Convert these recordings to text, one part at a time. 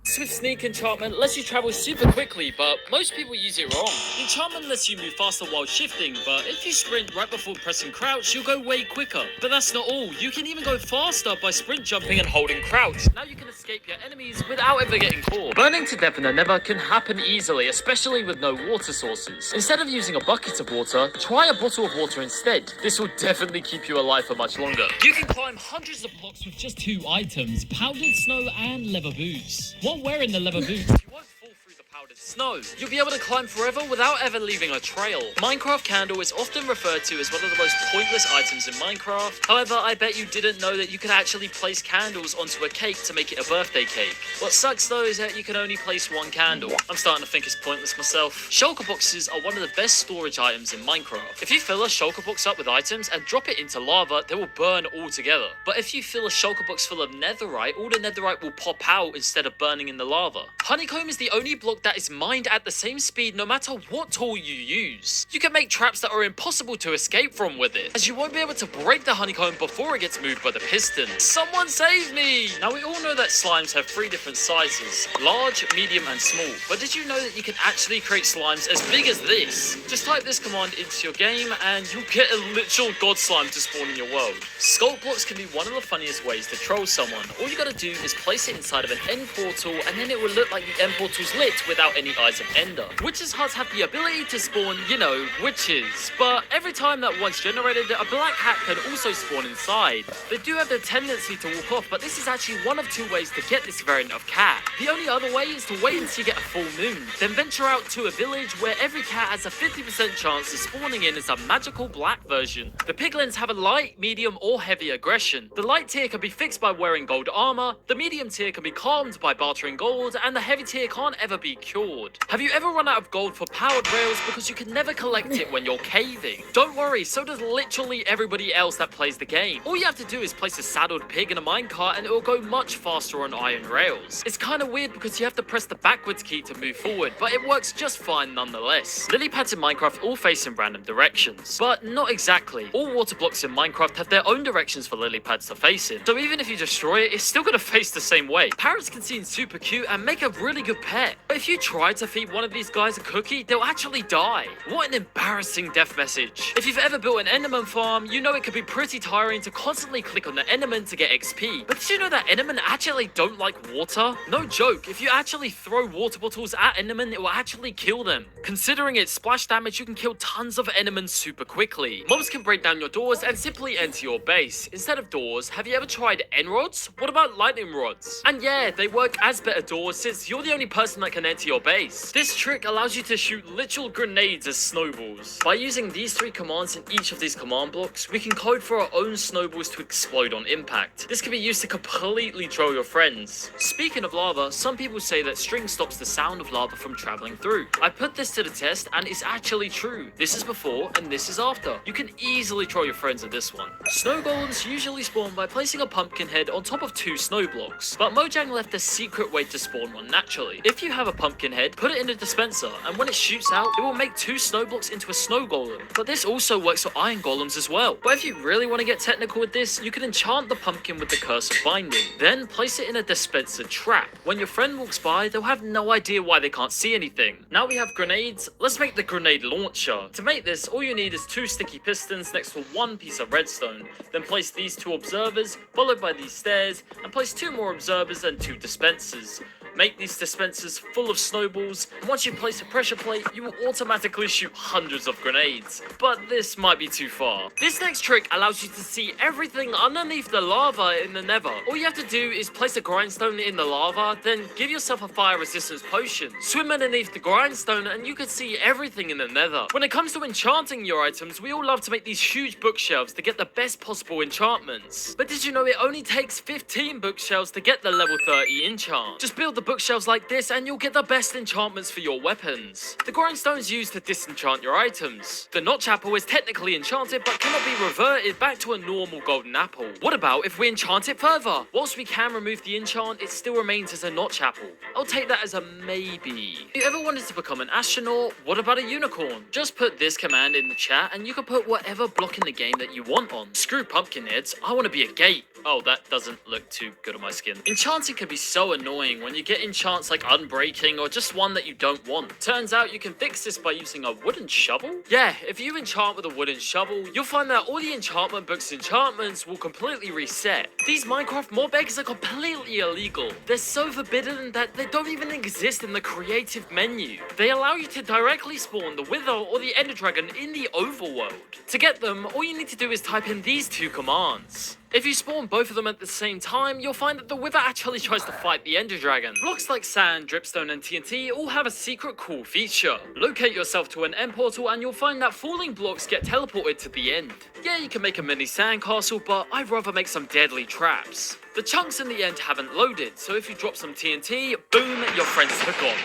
Swift Sneak enchantment lets you travel super quickly, but most people use it wrong. Enchantment lets you move faster while shifting, but if you sprint right before pressing crouch, you'll go way quicker. But that's not all, you can even go faster by sprint jumping and holding crouch. Now you can escape your enemies without ever getting caught. Burning to death in the Nether can happen easily, especially with no water sources. Instead of using a bucket of water, try a bottle of water instead. This will definitely keep you alive for much longer. You can climb hundreds of blocks with just 2 items, powdered snow and leather boots. While wearing the leather boots, you won't fall through the powdered snow. You'll be able to climb forever without ever leaving a trail. Minecraft Candle is often referred to as one of the most pointless items in Minecraft. However, I bet you didn't know that you could actually place candles onto a cake to make it a birthday cake. What sucks though is that you can only place 1 candle. I'm starting to think it's pointless myself. Shulker boxes are one of the best storage items in Minecraft. If you fill a shulker box up with items and drop it into lava, they will burn all together. But if you fill a shulker box full of netherite, all the netherite will pop out instead of burning in the lava. Honeycomb is the only block that is mined at the same speed no matter what tool you use. You can make traps that are impossible to escape from with it, as you won't be able to break the honeycomb before it gets moved by the piston. Someone save me! Now we all know that slimes have 3 different sizes, large, medium and small. But did you know that you can actually create slimes as big as this? Just type this command into your game and you'll get a literal god slime to spawn in your world. Sculpt blocks can be one of the funniest ways to troll someone. All you gotta do is place it inside of an end portal and then it will look like the end portal's lit without any eyes of ender. Witches' huts have the ability to spawn, you know, witches. But every time that one's generated, a black hat can also spawn inside. They do have the tendency to walk off, but this is actually one of 2 ways to get this variant of cat. The only other way is to wait until you get a full moon, then venture out to a village where every cat has a 50% chance of spawning in as a magical black version. The piglins have a light, medium or heavy aggression. The light tier can be fixed by wearing gold armor, the medium tier can be calmed by bartering gold, and the heavy tier can't ever be cured. Have you ever run out of gold for powered rails because you can never collect it when you're caving? Don't worry, so does literally everybody else that plays the game. All you have to do is place a saddled pig in a minecart and it will go much faster on iron rails. It's kind of weird because you have to press the backwards key to move forward, but it works just fine nonetheless. Lily pads in Minecraft all face in random directions, but not exactly. All water blocks in Minecraft have their own directions for lily pads to face in, so even if you destroy it, it's still gonna face the same way. Parrots can seem super cute and make a really good pet, but if you try to feed one of these guys a cookie, they'll actually die. What an embarrassing death message. If you've ever built an enderman farm, you know it can be pretty tiring to constantly click on the enderman to get XP. But did you know that endermen actually don't like water? No joke, if you actually throw water bottles at endermen, it will actually kill them. Considering its splash damage, you can kill tons of endermen super quickly. Mobs can break down your doors and simply enter your base. Instead of doors, have you ever tried end-rods? What about lightning rods? And yeah, they work as better doors since you're the only person that can enter your base. This trick allows you to shoot literal grenades as snowballs. By using these 3 commands in each of these command blocks, we can code for our own snowballs to explode on impact. This can be used to completely troll your friends. Speaking of lava, some people say that string stops the sound of lava from traveling through. I put this to the test and it's actually true. This is before and this is after. You can easily troll your friends with this one. Snow golems usually spawn by placing a pumpkin head on top of 2 snow blocks, but Mojang left a secret way to spawn one naturally. If you have a pumpkin head, put it in a dispenser, and when it shoots out, it will make 2 snow blocks into a snow golem. But this also works for iron golems as well. But if you really want to get technical with this, you can enchant the pumpkin with the curse of binding. Then place it in a dispenser trap. When your friend walks by, they'll have no idea why they can't see anything. Now we have grenades, let's make the grenade launcher. To make this, all you need is 2 sticky pistons next to 1 piece of redstone. Then place these 2 observers, followed by these stairs, and place 2 more observers and 2 dispensers. Make these dispensers full of snowballs, and once you place a pressure plate, you will automatically shoot hundreds of grenades. But this might be too far. This next trick allows you to see everything underneath the lava in the nether. All you have to do is place a grindstone in the lava, then give yourself a fire resistance potion. Swim underneath the grindstone and you can see everything in the nether. When it comes to enchanting your items, we all love to make these huge bookshelves to get the best possible enchantments. But did you know it only takes 15 bookshelves to get the level 30 enchant? Just build the bookshelves like this and you'll get the best enchantments for your weapons. The grindstone's used to disenchant your items. The notch apple is technically enchanted but cannot be reverted back to a normal golden apple. What about if we enchant it further? Whilst we can remove the enchant, it still remains as a notch apple. I'll take that as a maybe. If you ever wanted to become an astronaut, what about a unicorn? Just put this command in the chat and you can put whatever block in the game that you want on. Screw pumpkin heads, I want to be a gate. Oh, that doesn't look too good on my skin. Enchanting can be so annoying when you get get enchants like unbreaking or just one that you don't want. Turns out you can fix this by using a wooden shovel? Yeah, if you enchant with a wooden shovel, you'll find that all the enchantment book's enchantments will completely reset. These Minecraft mob eggs are completely illegal. They're so forbidden that they don't even exist in the creative menu. They allow you to directly spawn the Wither or the Ender Dragon in the overworld. To get them, all you need to do is type in these two commands. If you spawn both of them at the same time, you'll find that the Wither actually tries to fight the Ender Dragon. Blocks like sand, dripstone, and TNT all have a secret cool feature. Locate yourself to an end portal and you'll find that falling blocks get teleported to the end. Yeah, you can make a mini sandcastle, but I'd rather make some deadly traps. The chunks in the end haven't loaded, so if you drop some TNT, boom, your friends are gone.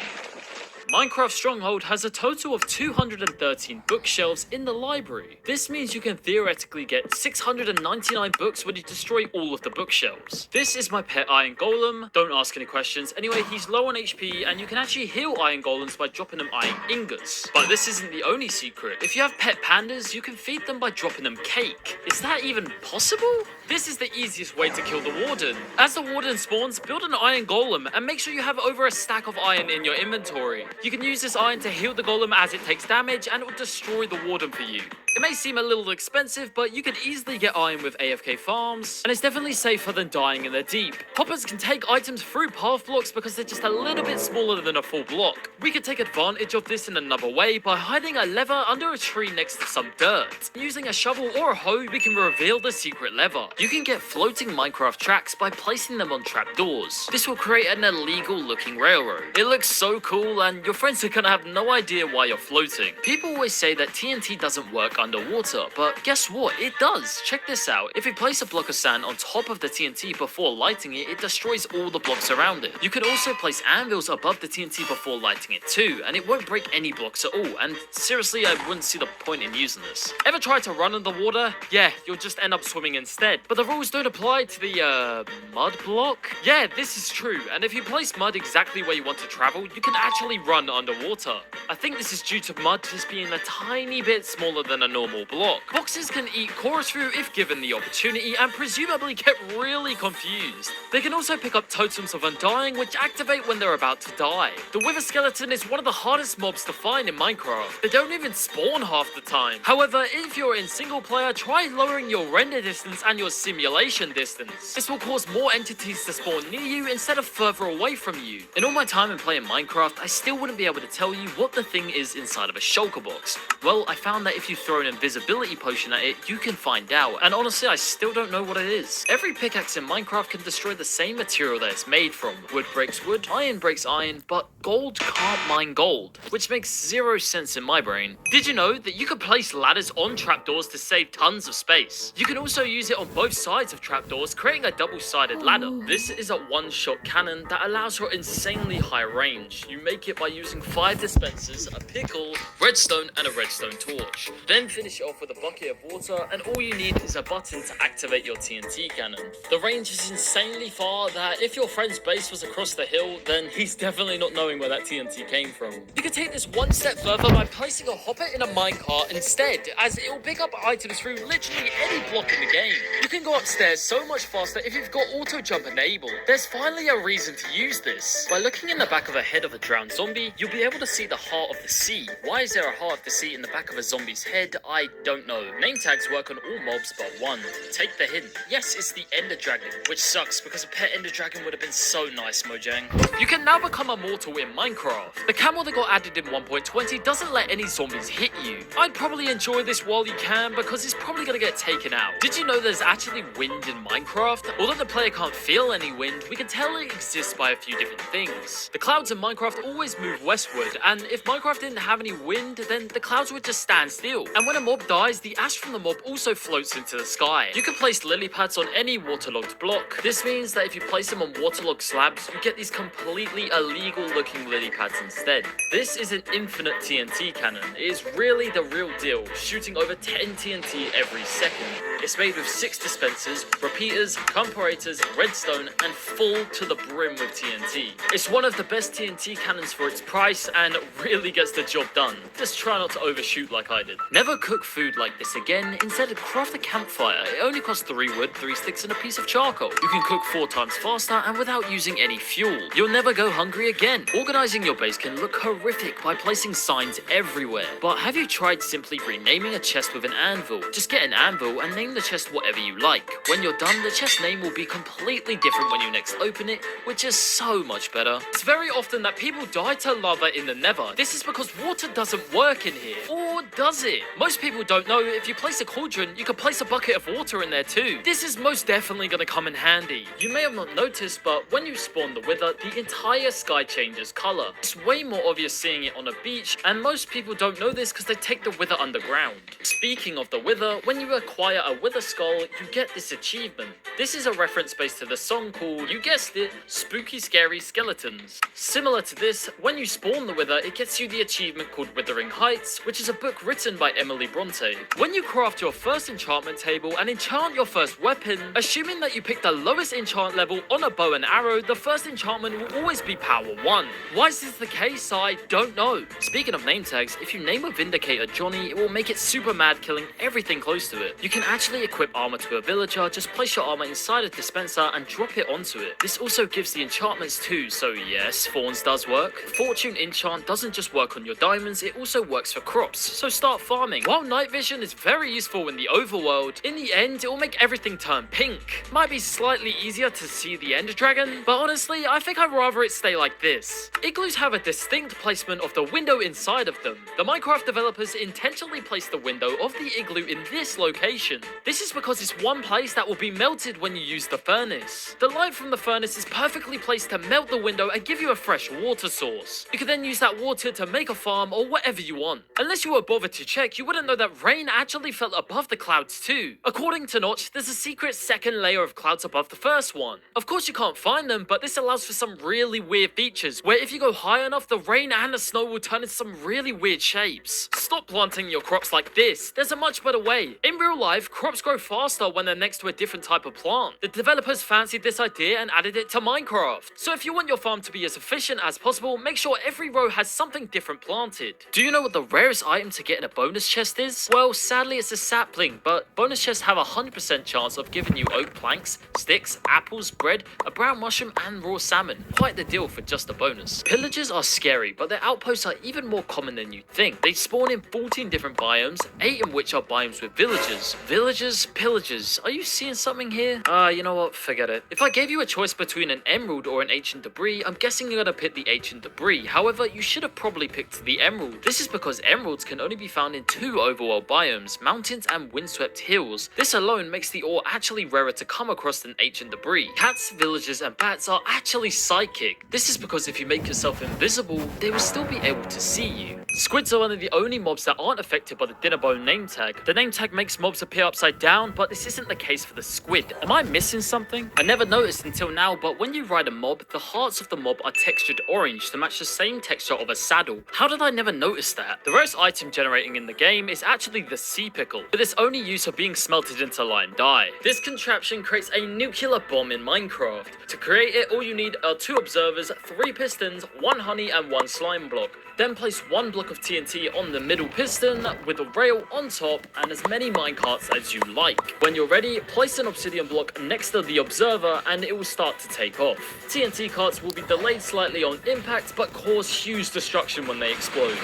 Minecraft Stronghold has a total of 213 bookshelves in the library. This means you can theoretically get 699 books when you destroy all of the bookshelves. This is my pet Iron Golem. Don't ask any questions. Anyway, he's low on HP and you can actually heal Iron Golems by dropping them iron ingots. But this isn't the only secret. If you have pet pandas, you can feed them by dropping them cake. Is that even possible? This is the easiest way to kill the Warden. As the Warden spawns, build an Iron Golem and make sure you have over a stack of iron in your inventory. You can use this iron to heal the Golem as it takes damage and it will destroy the Warden for you. It may seem a little expensive, but you can easily get iron with AFK farms, and it's definitely safer than dying in the deep. Hoppers can take items through path blocks because they're just a little bit smaller than a full block. We can take advantage of this in another way by hiding a lever under a tree next to some dirt. Using a shovel or a hoe, we can reveal the secret lever. You can get floating Minecraft tracks by placing them on trapdoors. This will create an illegal looking railroad. It looks so cool and your friends are gonna have no idea why you're floating. People always say that TNT doesn't work underwater, but guess what? It does. Check this out. If you place a block of sand on top of the TNT before lighting it, it destroys all the blocks around it. You can also place anvils above the TNT before lighting it too, and it won't break any blocks at all, and seriously, I wouldn't see the point in using this. Ever try to run underwater? Yeah, you'll just end up swimming instead. But the rules don't apply to the, mud block? Yeah, this is true, and if you place mud exactly where you want to travel, you can actually run underwater. I think this is due to mud just being a tiny bit smaller than a normal block. Boxes can eat chorus through if given the opportunity and presumably get really confused. They can also pick up totems of undying which activate when they're about to die. The Wither skeleton is one of the hardest mobs to find in Minecraft. They don't even spawn half the time. However, if you're in single player, try lowering your render distance and your simulation distance. This will cause more entities to spawn near you instead of further away from you. In all my time in playing Minecraft, I still wouldn't be able to tell you what the thing is inside of a shulker box. Well, I found that if you throw an invisibility potion at it, you can find out, and honestly I still don't know what it is. Every pickaxe in Minecraft can destroy the same material that it's made from. Wood breaks wood, iron breaks iron, but gold can't mine gold, which makes zero sense in my brain. Did you know that you could place ladders on trapdoors to save tons of space? You can also use it on both sides of trapdoors, creating a double-sided ladder. This is a one-shot cannon that allows for insanely high range. You make it by using 5 dispensers, a pickle, redstone, and a redstone torch. Then finish it off with a bucket of water, and all you need is a button to activate your TNT cannon. The range is insanely far that if your friend's base was across the hill, then he's definitely not knowing where that TNT came from. You can take this one step further by placing a hopper in a minecart instead, as it will pick up items through literally any block in the game. You can go upstairs so much faster if you've got auto jump enabled. There's finally a reason to use this. By looking in the back of the head of a drowned zombie, you'll be able to see the heart of the sea. Why is there a heart of the sea in the back of a zombie's head? I don't know. Name tags work on all mobs but one. Take the hint. Yes, it's the Ender Dragon, which sucks because a pet Ender Dragon would have been so nice, Mojang. You can now become immortal in Minecraft. The camel that got added in 1.20 doesn't let any zombies hit you. I'd probably enjoy this while you can because it's probably gonna get taken out. Did you know there's actually wind in Minecraft? Although the player can't feel any wind, we can tell it exists by a few different things. The clouds in Minecraft always move westward, and if Minecraft didn't have any wind, then the clouds would just stand still. And when a mob dies, the ash from the mob also floats into the sky. You can place lily pads on any waterlogged block. This means that if you place them on waterlogged slabs, you get these completely illegal looking lily pads instead. This is an infinite TNT cannon. It is really the real deal, shooting over 10 TNT every second. It's made with 6 dispensers, repeaters, comparators, redstone, and full to the brim with TNT. It's one of the best TNT cannons for its price and really gets the job done. Just try not to overshoot like I did. Never cook food like this again, instead craft a campfire. It only costs 3 wood, 3 sticks and a piece of charcoal. You can cook 4 times faster and without using any fuel. You'll never go hungry again. Organizing your base can look horrific by placing signs everywhere. But have you tried simply renaming a chest with an anvil? Just get an anvil and name the chest whatever you like. When you're done, the chest name will be completely different when you next open it, which is so much better. It's very often that people die to lava in the Nether. This is because water doesn't work in here. Or does it? Most people don't know if you place a cauldron, you can place a bucket of water in there too. This is most definitely gonna come in handy. You may have not noticed, but when you spawn the Wither, the entire sky changes color. It's way more obvious seeing it on a beach, and most people don't know this because they take the Wither underground. Speaking of the Wither, when you acquire a Wither skull, you get this achievement. This is a reference based to the song called, you guessed it, Spooky Scary Skeletons. Similar to this, when you spawn the Wither, it gets you the achievement called Withering Heights, which is a book written by Emily Bronte. When you craft your first enchantment table and enchant your first weapon, assuming that you pick the lowest enchant level on a bow and arrow, the first enchantment will always be power 1. Why is this the case? I don't know. Speaking of name tags, if you name a Vindicator Johnny, it will make it super mad, killing everything close to it. You can actually equip armor to a villager, just place your armor inside a dispenser and drop it onto it. This also gives the enchantments too, so yes, Thorns does work. Fortune enchant doesn't just work on your diamonds, it also works for crops, so start farming. While night vision is very useful in the overworld, in the end it will make everything turn pink. Might be slightly easier to see the Ender Dragon, but honestly I think I'd rather it stay like this. Igloos have a distinct placement of the window inside of them. The Minecraft developers intentionally placed the window of the igloo in this location. This is because it's one place that will be melted when you use the furnace. The light from the furnace is perfectly placed to melt the window and give you a fresh water source. You can then use that water to make a farm or whatever you want. Unless you were bothered to check, you wouldn't know that rain actually fell above the clouds too. According to Notch, there's a secret second layer of clouds above the first one. Of course you can't find them, but this allows for some really weird features, where if you go high enough, the rain and the snow will turn into some really weird shapes. Stop planting your crops like this. There's a much better way. In real life, crops grow faster when they're next to a different type of plant. The developers fancied this idea and added it to Minecraft. So if you want your farm to be as efficient as possible, make sure every row has something different planted. Do you know what the rarest item to get in a bonus chest is? Well, sadly it's a sapling, but bonus chests have a 100% chance of giving you oak planks, sticks, apples, bread, a brown mushroom and raw salmon. Quite the deal for just a bonus. Pillagers are scary, but their outposts are even more common than you'd think. They spawn in 14 different biomes, 8 in which are biomes with villagers. Villagers, pillagers. Are you seeing something here? You know what? Forget it. If I gave you a choice between an emerald or an ancient debris, I'm guessing you're gonna pick the ancient debris. However, you should have probably picked the emerald. This is because emeralds can only be found in 2 overworld biomes, mountains and windswept hills. This alone makes the ore actually rarer to come across than ancient debris. Cats, villagers and bats are actually psychic. This is because if you make yourself invisible, they will still be able to see you. Squids are one of the only mobs that aren't affected by the Dinnerbone name tag. The name tag makes mobs appear upside down, but this isn't the case for the squid. Am I missing something? I never noticed until now, but when you ride a mob, the hearts of the mob are textured orange to match the same texture of a saddle. How did I never notice that? The rarest item generating in the game is actually the sea pickle, but it's only used for being smelted into lime dye. This contraption creates a nuclear bomb in Minecraft. To create it, all you need are 2 observers, 3 pistons, 1 honey and 1 slime block. Then place 1 block of TNT on the middle piston with a rail on top and as many minecarts as you like. When you're ready, place an obsidian block next to the observer and it will start to take off. TNT carts will be delayed slightly on impact but cause huge destruction when they explode.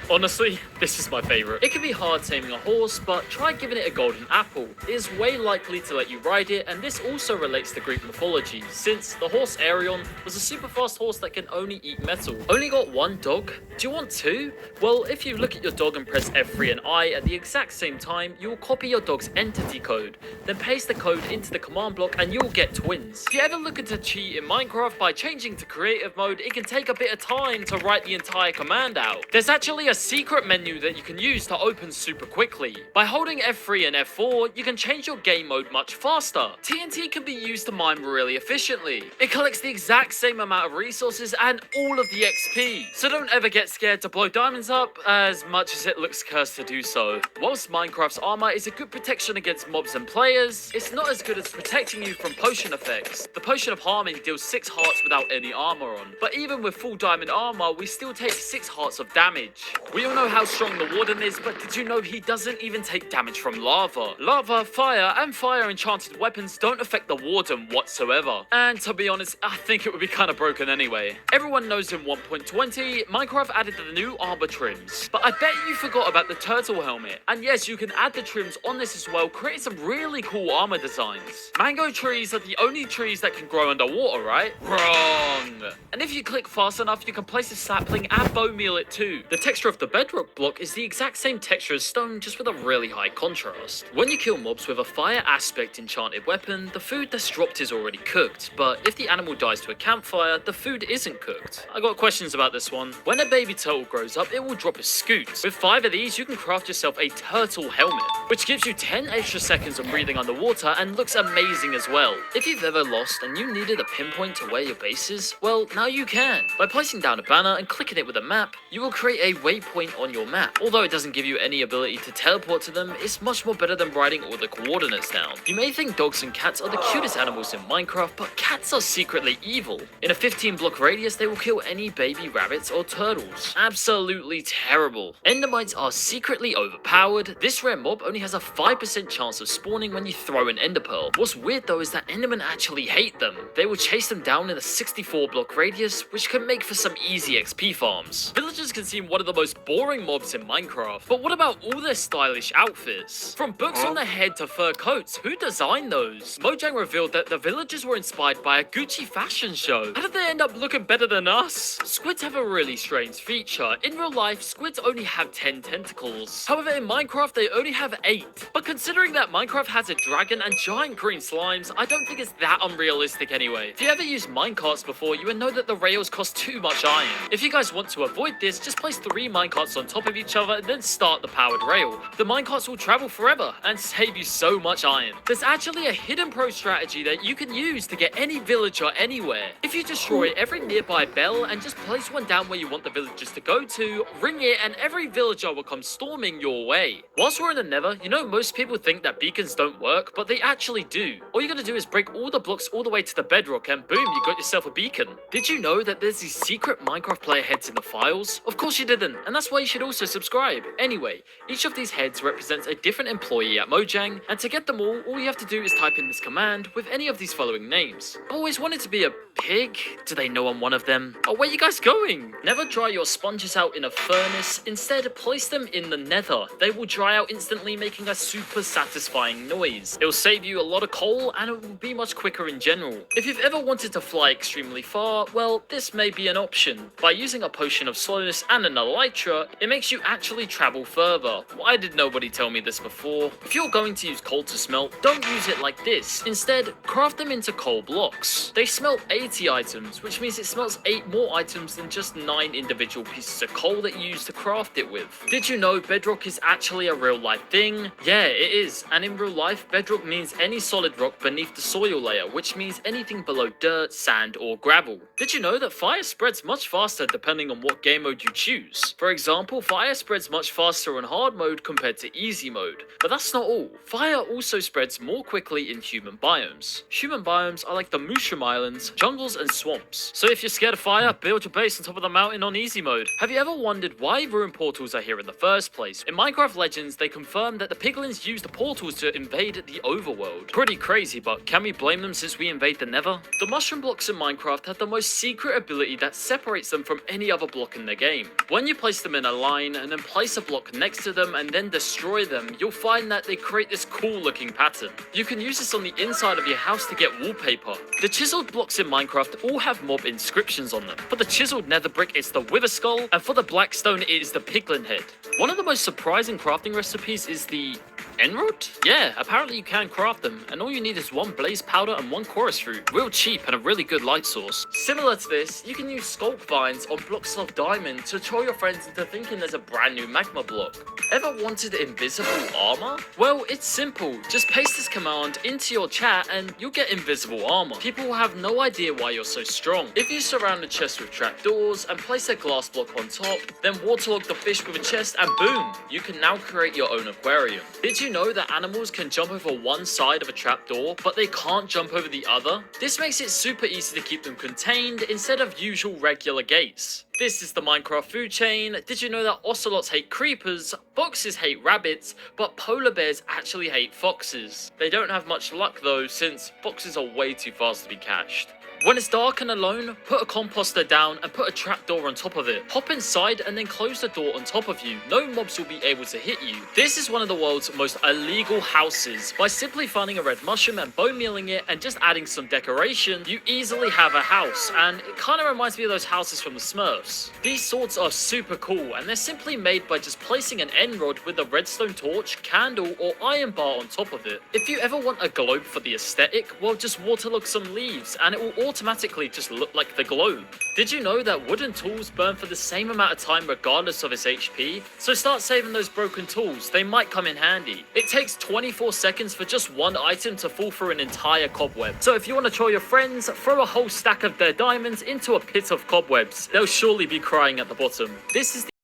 Honestly, this is my favourite. It can be hard taming a horse, but try giving it a golden apple. It is way likely to let you ride it, and this also relates to Greek mythology, since the horse Arion was a super fast horse that can only eat metal. Only got 1 dog? Do you want 2? Well, if you look at your dog and press F3 and I at the exact same time, you will copy your dog's entity code, then paste the code into the command block and you'll get twins. If you ever look to cheat in Minecraft by changing to creative mode, it can take a bit of time to write the entire command out. There's actually a secret menu that you can use to open super quickly. By holding F3 and F4, you can change your game mode much faster. TNT can be used to mine really efficiently. It collects the exact same amount of resources and all of the XP. So don't ever get scared to blow diamonds up, as much as it looks cursed to do so. Whilst Minecraft's armor is a good protection against mobs and players, it's not as good as protecting you from potion effects. The potion of harming deals 6 hearts without any armor on, but even with full diamond armor, we still take 6 hearts of damage. We all know how strong the Warden is, but did you know he doesn't even take damage from lava? Lava, fire, and fire enchanted weapons don't affect the Warden whatsoever. And to be honest, I think it would be kind of broken anyway. Everyone knows in 1.20, Minecraft added the new armor trims. But I bet you forgot about the turtle helmet. And yes, you can add the trims on this as well, creating some really cool armor designs. Mango trees are the only trees that can grow underwater, right? Wrong. And if you click fast enough, you can place a sapling and bone meal it too. The texture of the bedrock block is the exact same texture as stone, just with a really high contrast. When you kill mobs with a fire aspect enchanted weapon, the food that's dropped is already cooked, but if the animal dies to a campfire, the food isn't cooked. I got questions about this one. When a baby turtle grows up, it will drop a scoot. With 5 of these, you can craft yourself a turtle helmet, which gives you 10 extra seconds of breathing underwater and looks amazing as well. If you've ever lost and you needed a pinpoint to where your base is, well, now you can. By placing down a banner and clicking it with a map, you will create a waypoint on your map. Although it doesn't give you any ability to teleport to them, it's much more better than writing all the coordinates down. You may think dogs and cats are the cutest animals in Minecraft, but cats are secretly evil. In a 15-block radius, they will kill any baby rabbits or turtles. Absolutely terrible. Endermites are secretly overpowered. This rare mob only has a 5% chance of spawning when you throw an ender pearl. What's weird though is that endermen actually hate them. They will chase them down in a 64-block radius, which can make for some easy XP farms. Villagers can seem one of the most boring mobs in Minecraft, but what about all their stylish outfits? From books on the head to fur coats, who designed those? Mojang revealed that the villagers were inspired by a Gucci fashion show. How did they end up looking better than us? Squids have a really strange feature. In real life, squids only have 10 tentacles. However, in Minecraft, they only have 8. But considering that Minecraft has a dragon and giant green slimes, I don't think it's that unrealistic anyway. If you ever used minecarts before, you would know that the rails cost too much iron. If you guys want to avoid this, just place 3 minecarts on top of each other and then start the powered rail. The minecarts will travel forever and save you so much iron. There's actually a hidden pro strategy that you can use to get any villager anywhere. If you destroy every nearby bell and just place one down where you want the villagers to go to, ring it and every villager will come storming your way. Whilst we're in the Nether, you know most people think that beacons don't work, but they actually do. All you gotta do is break all the blocks all the way to the bedrock and boom, you got yourself a beacon. Did you know that there's these secret Minecraft player heads in the files? Of course you didn't, and that's why you should also subscribe. Anyway, each of these heads represents a different employee at Mojang, and to get them all you have to do is type in this command with any of these following names. I've always wanted to be a pig. Do they know I'm one of them? Oh, where you guys going? Never dry your sponges out in a furnace. Instead, place them in the Nether. They will dry out instantly, making a super satisfying noise. It will save you a lot of coal, and it will be much quicker in general. If you've ever wanted to fly extremely far, well, this may be an option. By using a potion of slowness and an elytra, it makes you actually travel further. Why did nobody tell me this before? If you're going to use coal to smelt, don't use it like this. Instead, craft them into coal blocks. They smelt 80 items, which means it smelts 8 more items than just 9 individual pieces of coal that you use to craft it with. Did you know bedrock is actually a real life thing? Yeah, it is, and in real life, bedrock means any solid rock beneath the soil layer, which means anything below dirt, sand, or gravel. Did you know that fire spreads much faster depending on what game mode you choose? For example, fire spreads much faster on hard mode compared to easy mode. But that's not all. Fire also spreads more quickly in human biomes. Human biomes are like the Mushroom Islands, jungles, and swamps. So if you're scared of fire, build your base on top of the mountain on easy mode. Have you ever wondered why ruin portals are here in the first place? In Minecraft Legends, they confirm that the piglins use the portals to invade the overworld. Pretty crazy, but can we blame them since we invade the Nether? The mushroom blocks in Minecraft have the most secret ability that separates them from any other block in the game. When you place them in a line and then place a block next to them and then destroy them, you'll find that they create this cool looking pattern. You can use this on the inside of your house to get wallpaper. The chiseled blocks in Minecraft all have mob inscriptions on them. For the chiseled nether brick, it's the wither skull, and for the black stone, it is the piglin head. One of the most surprising crafting recipes is the emerald? Yeah, apparently you can craft them, and all you need is 1 blaze powder and 1 chorus fruit. Real cheap and a really good light source. Similar to this, you can use sculpt vines on blocks of diamond to troll your friends into thinking there's a brand new magma block. Ever wanted invisible armor? Well, it's simple. Just paste this command into your chat and you'll get invisible armor. People will have no idea why you're so strong. If you surround the chest with trapdoors and place a glass block on top, then waterlog the fish with a chest and boom, you can now create your own aquarium. Did you know that animals can jump over one side of a trapdoor, but they can't jump over the other? This makes it super easy to keep them contained instead of usual regular gates. This is the Minecraft food chain. Did you know that ocelots hate creepers, foxes hate rabbits, but polar bears actually hate foxes? They don't have much luck though, since foxes are way too fast to be catched. When it's dark and alone, put a composter down and put a trapdoor on top of it. Hop inside and then close the door on top of you. No mobs will be able to hit you. This is one of the world's most illegal houses. By simply finding a red mushroom and bone mealing it and just adding some decoration, you easily have a house. And it kind of reminds me of those houses from the Smurfs. These swords are super cool and they're simply made by just placing an end rod with a redstone torch, candle or iron bar on top of it. If you ever want a globe for the aesthetic, well just waterlog some leaves and it will automatically just look like the globe. Did you know that wooden tools burn for the same amount of time regardless of its HP? So start saving those broken tools, they might come in handy. It takes 24 seconds for just one item to fall through an entire cobweb. So if you want to troll your friends, throw a whole stack of their diamonds into a pit of cobwebs. They'll surely be crying at the bottom. This is